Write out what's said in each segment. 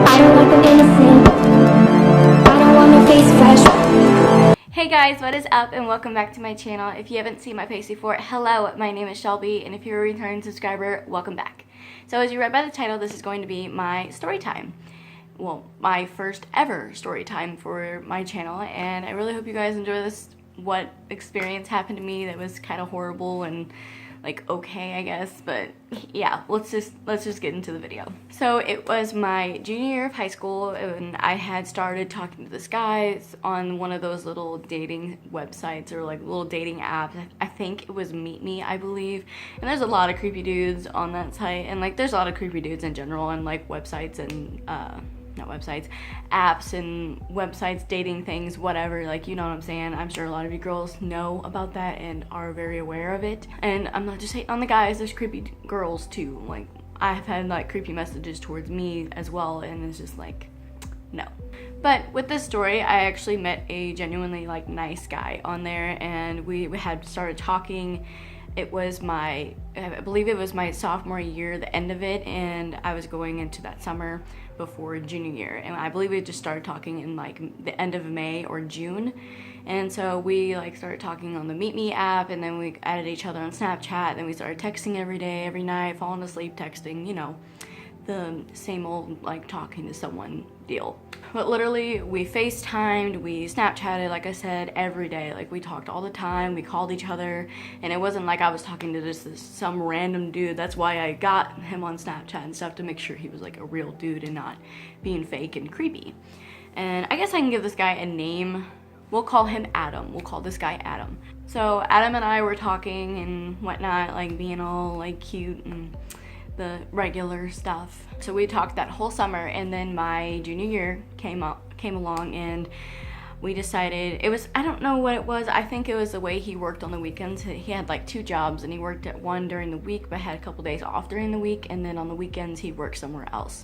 I don't like them innocent. I don't want my face fresh. Hey guys, what is up and welcome back to my channel. If you haven't seen my face before, hello, my name is Shelby, and if you're a returning subscriber, welcome back. So as you read by the title, this is going to be my story time. Well, my first ever story time for my channel, and I really hope you guys enjoy this. What experience happened to me that was kind of horrible and like okay, I guess, but yeah, let's just get into the video. So it was my junior year of high school, and I had started talking to this guy on one of those little dating websites or like little dating apps. I think it was Meet Me, I believe. And there's a lot of creepy dudes on that site, and like there's a lot of creepy dudes in general on like websites and not websites, apps and websites, dating things, whatever, like, you know what I'm saying. I'm sure a lot of you girls know about that and are very aware of it. And I'm not just hating on the guys, there's creepy girls too. Like, I've had like creepy messages towards me as well, and it's just like, no. But with this story, I actually met a genuinely like nice guy on there, and we had started talking. It was I believe it was my sophomore year, the end of it, and I was going into that summer before junior year, and I believe we just started talking in like the end of May or June. And so we like started talking on the Meet Me app, and then we added each other on Snapchat, then we started texting every day, every night, falling asleep texting, you know, the same old like talking to someone deal. But literally we FaceTimed, we Snapchatted, like I said, every day. Like, we talked all the time, we called each other, and it wasn't like I was talking to just some random dude. That's why I got him on Snapchat and stuff, to make sure he was like a real dude and not being fake and creepy. And I guess I can give this guy a name. We'll call him Adam. We'll call this guy Adam. So Adam and I were talking and whatnot, like being all like cute and the regular stuff. So we talked that whole summer, and then my junior year came along, and we decided, it was, I don't know what it was, I think it was the way he worked on the weekends. He had like 2 jobs, and he worked at one during the week but had a couple days off during the week, and then on the weekends he worked somewhere else.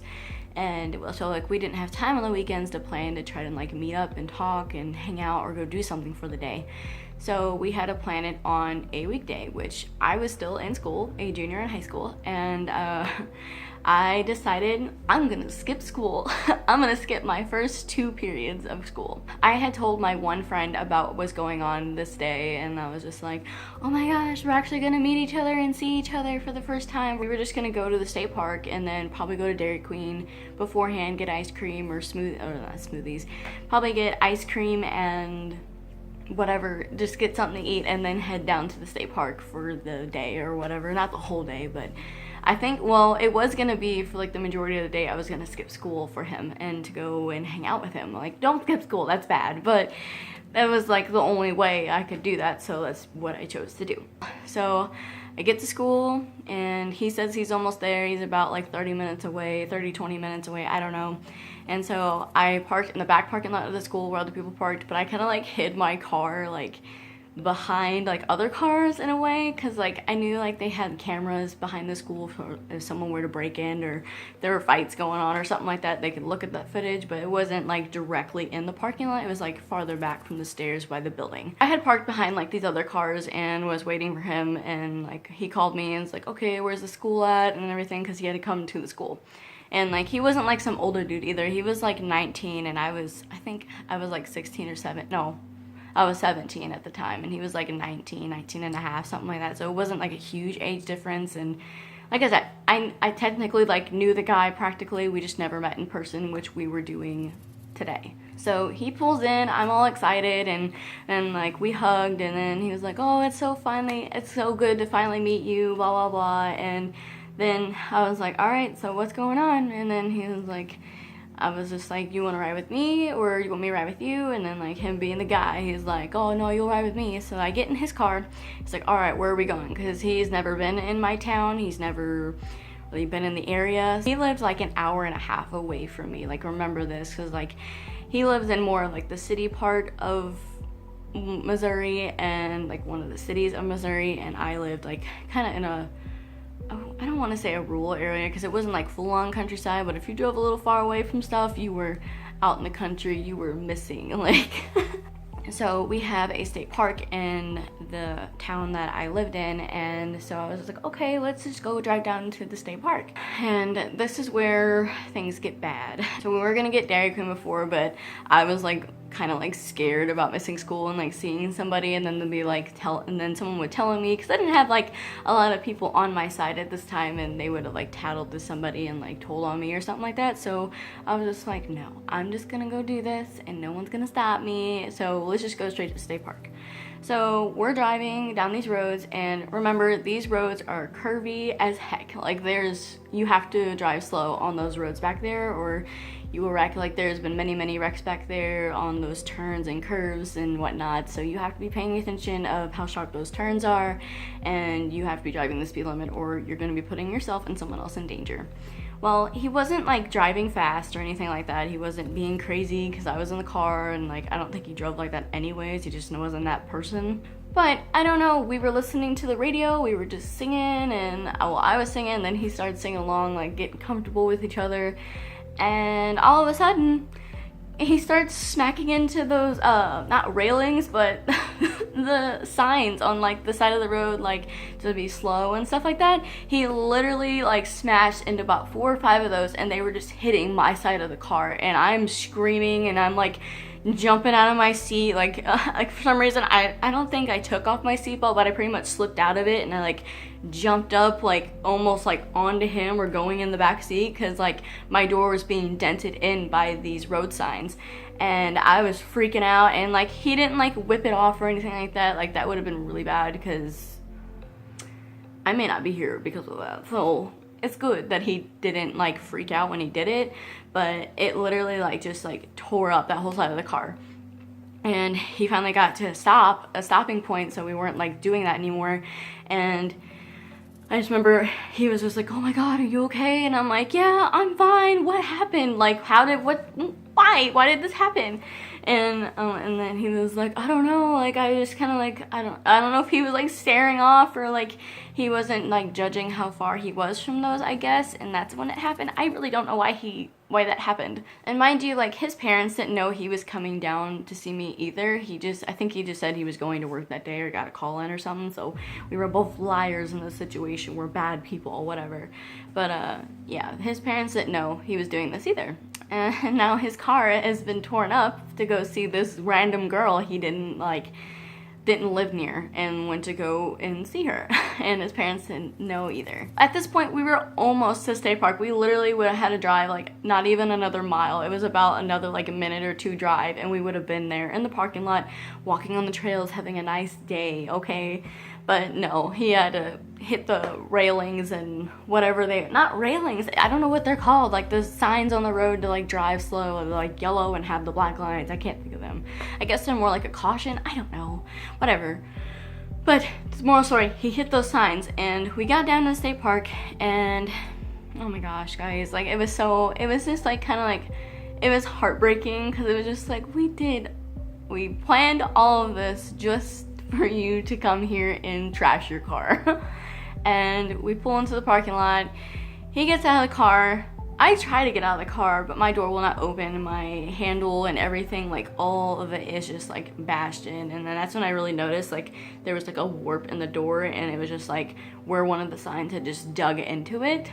And so like we didn't have time on the weekends to plan to try to like meet up and talk and hang out or go do something for the day. So we had to plan it on a weekday, which I was still in school, a junior in high school, and I decided I'm gonna skip school. I'm gonna skip my first 2 periods of school. I had told my one friend about what was going on this day, and I was just like, oh my gosh, we're actually gonna meet each other and see each other for the first time. We were just gonna go to the state park and then probably go to Dairy Queen beforehand, get ice cream or not smoothies, probably get ice cream and whatever, just get something to eat, and then head down to the state park for the day or whatever. Not the whole day, but I think, well, it was gonna be for like the majority of the day. I was gonna skip school for him and to go and hang out with him. Like, don't skip school, that's bad, but that was like the only way I could do that, so that's what I chose to do. So I get to school, and he says he's almost there. He's about like 20 minutes away, I don't know. And so I parked in the back parking lot of the school where other people parked, but I kind of like hid my car like behind like other cars in a way, because like I knew like they had cameras behind the school for if someone were to break in or there were fights going on or something like that, they could look at that footage. But it wasn't like directly in the parking lot, it was like farther back from the stairs by the building. I had parked behind like these other cars and was waiting for him, and like he called me and was like, okay, where's the school at and everything, because he had to come to the school. And like he wasn't like some older dude either. He was like 19, and I think I was like 16 or 7. No, I was 17 at the time, and he was like 19 and a half, something like that. So it wasn't like a huge age difference. And like I said, I technically like knew the guy practically. We just never met in person, which we were doing today. So he pulls in, I'm all excited, and like we hugged, and then he was like, oh, it's so good to finally meet you, blah blah blah. And then I was like, all right, so what's going on? And then he was like, I was just like, you want to ride with me or you want me to ride with you? And then like him being the guy, he's like, oh no, you'll ride with me. So I get in his car. He's like, all right, where are we going? Because he's never been in my town. He's never really been in the area. He lives like an hour and a half away from me. Like, remember this, because like he lives in more like the city part of Missouri and like one of the cities of Missouri, and I lived like kind of in a, I don't want to say a rural area because it wasn't like full-on countryside, but if you drove a little far away from stuff, you were out in the country, you were missing, like So we have a state park in the town that I lived in, and so I was like, okay, let's just go drive down to the state park. And this is where things get bad. So we were gonna get Dairy Queen before, but I was like kind of like scared about missing school and like seeing somebody, and then they'd be like and then someone would tell me, because I didn't have like a lot of people on my side at this time, and they would have like tattled to somebody and like told on me or something like that. So I was just like, no, I'm just gonna go do this and no one's gonna stop me, so let's just go straight to the state park. So we're driving down these roads, and remember, these roads are curvy as heck. Like you have to drive slow on those roads back there, or you will wreck. Like there's been many wrecks back there on those turns and curves and whatnot, so you have to be paying attention of how sharp those turns are, and you have to be driving the speed limit, or you're going to be putting yourself and someone else in danger. Well, he wasn't like driving fast or anything like that. He wasn't being crazy, because I was in the car, and like I don't think he drove like that anyways. He just wasn't that person. But I don't know, we were listening to the radio, we were just singing, and well, I was singing, and then he started singing along, like getting comfortable with each other. And all of a sudden, he starts smacking into those, not railings, but the signs on like the side of the road, like to be slow and stuff like that. He literally like smashed into about 4 or 5 of those, and they were just hitting my side of the car, and I'm screaming, and I'm like jumping out of my seat, like for some reason I don't think I took off my seatbelt, but I pretty much slipped out of it, and I like jumped up like almost like onto him or going in the back seat, because like my door was being dented in by these road signs, and I was freaking out. And like he didn't like whip it off or anything like that. Like that would have been really bad, because I may not be here because of that. So it's good that he didn't like freak out when he did it, but it literally like just like tore up that whole side of the car. And he finally got to a stopping point, so we weren't like doing that anymore. And I just remember he was just like, oh my god, are you okay? And I'm like, yeah, I'm fine. What happened? Like, why did this happen? And then he was like, I don't know, like I just kind of like, I don't know if he was like staring off, or like he wasn't like judging how far he was from those, I guess, and that's when it happened. I really don't know why that happened. And mind you, like his parents didn't know he was coming down to see me either. I think he just said he was going to work that day or got a call in or something, so we were both liars in this situation. We're bad people, whatever. But yeah, his parents didn't know he was doing this either. And now his car has been torn up to go see this random girl he didn't live near, and went to go and see her. And his parents didn't know either. At this point, we were almost to State Park. We literally would have had to drive like not even another mile. It was about another like a minute or 2 drive, and we would have been there in the parking lot, walking on the trails, having a nice day, okay? But no, he had to hit the railings and whatever not railings, I don't know what they're called, like the signs on the road to like drive slow, like yellow and have the black lines. I can't think of them. I guess they're more like a caution, I don't know, whatever. But the moral story, he hit those signs, and we got down to the state park, and oh my gosh, guys, like it was just like kind of like, it was heartbreaking, because it was just like, we planned all of this just for you to come here and trash your car. And we pull into the parking lot. He gets out of the car. I try to get out of the car, but my door will not open. My handle and everything, like all of it is just like bashed in. And then that's when I really noticed like there was like a warp in the door, and it was just like where one of the signs had just dug into it.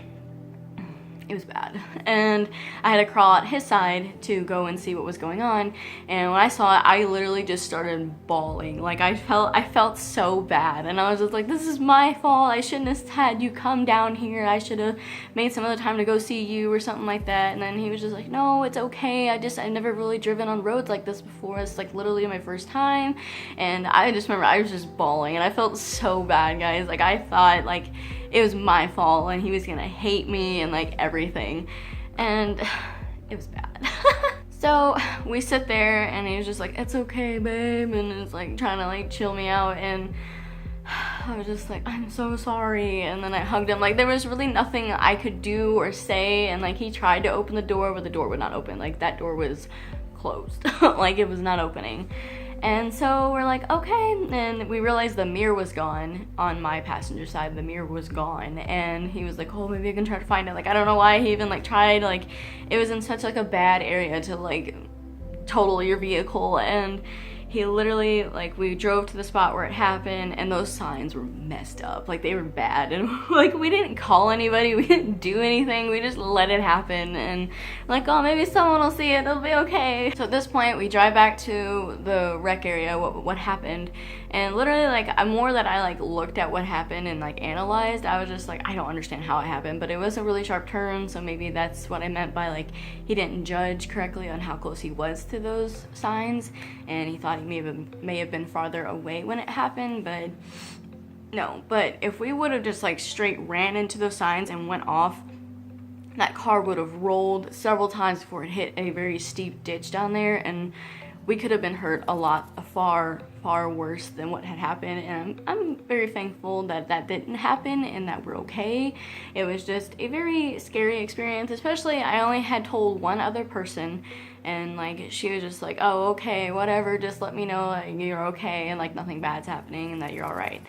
It was bad, and I had to crawl out his side to go and see what was going on. And when I saw it, I literally just started bawling. Like I felt so bad, and I was just like, this is my fault. I shouldn't have had you come down here. I should have made some other time to go see you or something like that. And then he was just like, no, it's okay. I've never really driven on roads like this before. It's like literally my first time. And I just remember I was just bawling, and I felt so bad, guys. Like I thought like it was my fault, and he was gonna hate me and like everything, and it was bad. So we sit there, and he was just like, it's okay, babe, and it's like trying to like chill me out, and I was just like, I'm so sorry. And then I hugged him. Like there was really nothing I could do or say, and like he tried to open the door, but the door would not open. Like that door was closed. Like it was not opening. And so we're like, okay, and we realized the mirror was gone on my passenger side. The mirror was gone, and he was like, oh, maybe I can try to find it. Like I don't know why he even like tried. Like it was in such like a bad area to like total your vehicle. And he literally, like, we drove to the spot where it happened, and those signs were messed up. Like, they were bad, and like, we didn't call anybody, we didn't do anything, we just let it happen, and like, oh, maybe someone will see it, it'll be okay. So at this point, we drive back to the wreck area, what happened, and literally, like, more that I, like, looked at what happened and, like, analyzed, I was just like, I don't understand how it happened, but it was a really sharp turn, so maybe that's what I meant by, like, he didn't judge correctly on how close he was to those signs, and he thought he may have been farther away when it happened, but no. But if we would have just, like, straight ran into those signs and went off, that car would have rolled several times before it hit a very steep ditch down there, and we could have been hurt far worse than what had happened. And I'm very thankful that that didn't happen and that we're okay. It was just a very scary experience, especially I only had told one other person, and like she was just like, oh, okay, whatever, just let me know that you're okay and like nothing bad's happening and that you're all right.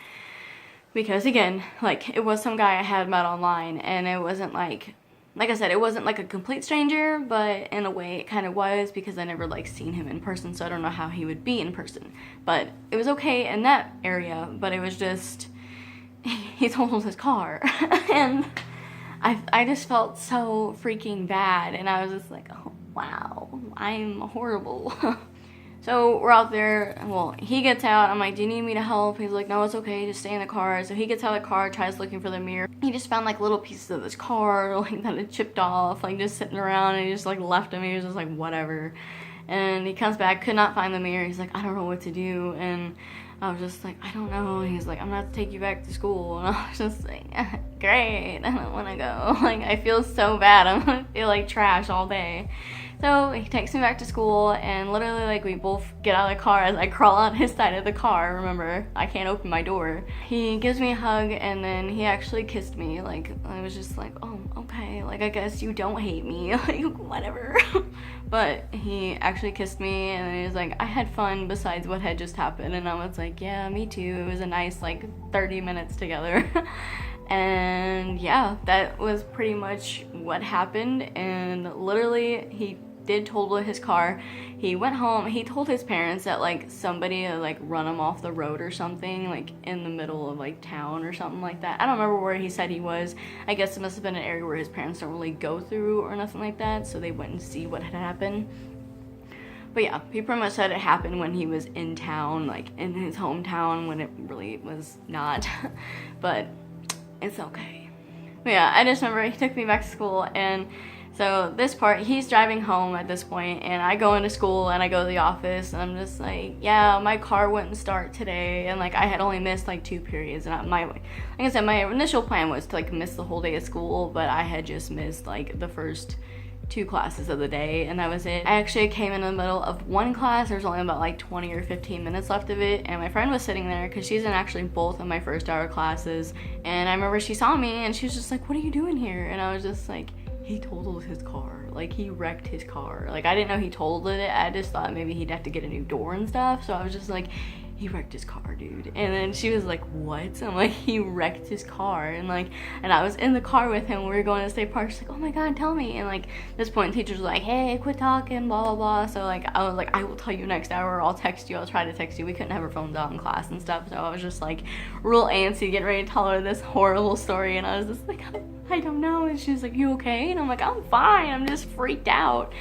Because again, like, it was some guy I had met online, and it wasn't like I said, it wasn't like a complete stranger, but in a way it kind of was, because I never like seen him in person, so I don't know how he would be in person. But it was okay in that area, but it was just, he totaled his car. And I just felt so freaking bad, and I was just like, oh wow, I'm horrible. So we're out there, well, he gets out, I'm like, do you need me to help? He's like, no, it's okay, just stay in the car. So he gets out of the car, tries looking for the mirror. He just found like little pieces of his car, like that had chipped off, like just sitting around, and he just like left him. He was just like, whatever. And he comes back, could not find the mirror. He's like, I don't know what to do. And I was just like, I don't know. And he's like, I'm gonna have to take you back to school. And I was just like, great, I don't wanna go. Like, I feel so bad, I'm gonna feel like trash all day. So he takes me back to school, and literally, like, we both get out of the car as I crawl out his side of the car. Remember, I can't open my door. He gives me a hug, and then he actually kissed me. Like, I was just like, oh, okay, like, I guess you don't hate me, like, whatever. But he actually kissed me, and he was like, I had fun besides what had just happened. And I was like, yeah, me too. It was a nice, like, 30 minutes together. And yeah, that was pretty much what happened. And literally, he did total his car. He went home, he told his parents that like somebody had like run him off the road or something, like in the middle of like town or something like that. I don't remember where he said he was. I guess it must have been an area where his parents don't really go through or nothing like that, so they went and see what had happened. But yeah, he pretty much said it happened when he was in town, like in his hometown, when it really was not. But it's okay. But yeah, I just remember he took me back to school, and so this part, he's driving home at this point, and I go into school and I go to the office, and I'm just like, yeah, my car wouldn't start today, and like I had only missed like 2 periods, and like I said, my initial plan was to like miss the whole day of school, but I had just missed like the first 2 classes of the day, and that was it. I actually came in the middle of one class. There's only about like 20 or 15 minutes left of it, and my friend was sitting there because she's in actually both of my first hour classes, and I remember she saw me and she was just like, what are you doing here? And I was just like, he totaled his car. Like, he wrecked his car. Like, I didn't know he totaled it. I just thought maybe he'd have to get a new door and stuff, so I was just like, he wrecked his car, dude. And then she was like, what? I'm like, he wrecked his car. And like, and I was in the car with him. We were going to State Park. She's like, oh my God, tell me. And like, at this point, the teacher's like, hey, quit talking, blah, blah, blah. So like, I was like, I will tell you next hour. I'll text you. I'll try to text you. We couldn't have our phones out in class and stuff. So I was just like, real antsy, getting ready to tell her this horrible story. And I was just like, I don't know. And she was like, you okay? And I'm like, I'm fine. I'm just freaked out.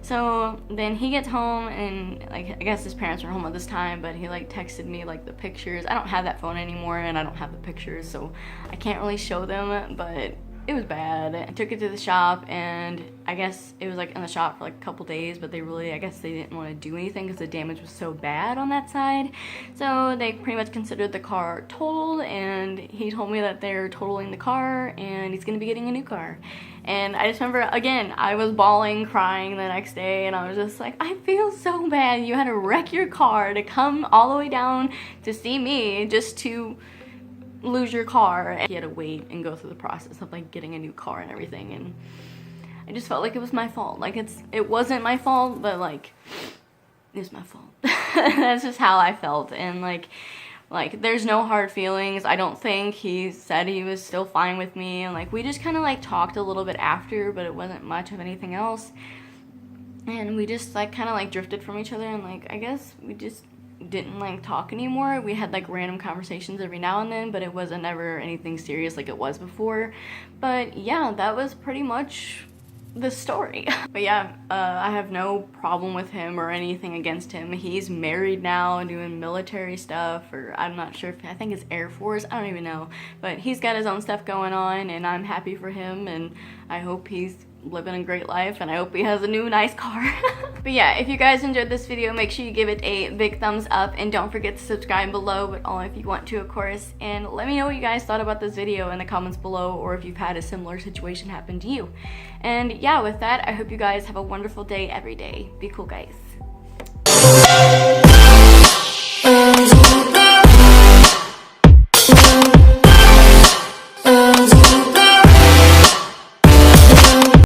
So then he gets home, and like, I guess his parents were home at this time, but he like texted me like the pictures. I don't have that phone anymore, and I don't have the pictures, so I can't really show them, but it was bad. I took it to the shop, and I guess it was like in the shop for like a couple days, but I guess they didn't want to do anything because the damage was so bad on that side. So they pretty much considered the car totaled, and he told me that they're totaling the car and he's gonna be getting a new car. And I just remember, again, I was bawling, crying the next day, and I was just like, I feel so bad. You had to wreck your car to come all the way down to see me just to lose your car. And he had to wait and go through the process of like getting a new car and everything, and I just felt like it was my fault. Like, it wasn't my fault, but like, it's my fault. That's just how I felt. And like there's no hard feelings. I don't think. He said he was still fine with me, and like we just kind of like talked a little bit after, but it wasn't much of anything else, and we just like kind of like drifted from each other, and like I guess we just didn't like talk anymore. We had like random conversations every now and then, but it wasn't ever anything serious like it was before. But yeah, that was pretty much the story. But yeah, I have no problem with him or anything against him. He's married now and doing military stuff, or I'm not sure if, I think it's Air Force, I don't even know. But he's got his own stuff going on, and I'm happy for him, and I hope he's living a great life, and I hope he has a new nice car. But yeah, if you guys enjoyed this video, make sure you give it a big thumbs up, and don't forget to subscribe below, but only if you want to, of course. And let me know what you guys thought about this video in the comments below, or if you've had a similar situation happen to you. And yeah, with that, I hope you guys have a wonderful day every day. Be cool, guys.